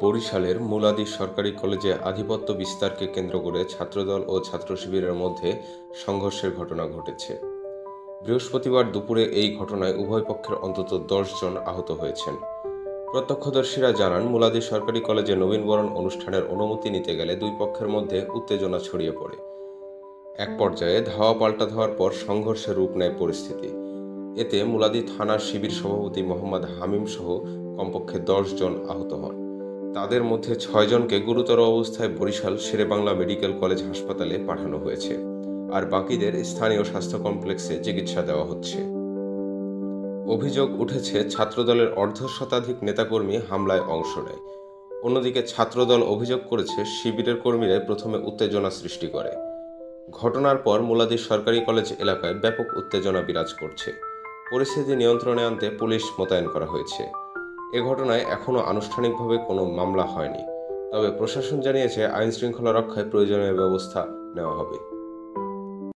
বরিশালের মুলাদি সরকারি কলেজে আধিপত্য বিস্তারকে কেন্দ্র করে ছাত্রদল ও ছাত্র শিবিরের মধ্যে সংঘর্ষের ঘটনা ঘটেছে। বৃহস্পতিবার দুপুরে এই ঘটনায় উভয় পক্ষের অন্তত 10 জন আহত হয়েছেন। প্রত্যক্ষদর্শীরা জানান, মুলাদি সরকারি কলেজে নবীনবরণ অনুষ্ঠানের অনুমতি নিতে গেলে দুই পক্ষের মধ্যে উত্তেজনা ছড়িয়ে পড়ে। এক পর্যায়ে ধাওয়া পাল্টা ধাওয়ার পর সংঘর্ষের রূপ নেয় পরিস্থিতি। এতে মুলাদি থানার শিবির সভাপতি মোহাম্মদ হামিম সহ কমপক্ষে 10 জন আহত হন। তাদের মধ্যে 6 জনকে গুরুতর অবস্থায় বরিশাল শেরেবাংলা মেডিকেল কলেজ হাসপাতালে পাঠানো হয়েছে, আর বাকিদের স্থানীয় স্বাস্থ্য কমপ্লেক্সে চিকিৎসা দেওয়া হচ্ছে। অভিযোগ উঠেছে, ছাত্রদলের অর্ধশতাধিক নেতাকর্মী হামলায় অংশ নেয়। অন্যদিকে ছাত্রদল অভিযোগ করেছে, শিবিরের কর্মীরাই প্রথমে উত্তেজনা সৃষ্টি করে। ঘটনার পর মুলাদি সরকারি কলেজ এলাকায় ব্যাপক উত্তেজনা বিরাজ করছে। পরিস্থিতি নিয়ন্ত্রণে আনতে পুলিশ মোতায়েন করা হয়েছে। এ ঘটনায় এখনও আনুষ্ঠানিকভাবে কোনো মামলা হয়নি, তবে প্রশাসন জানিয়েছে আইনশৃঙ্খলা রক্ষায় প্রয়োজনীয় ব্যবস্থা নেওয়া হবে।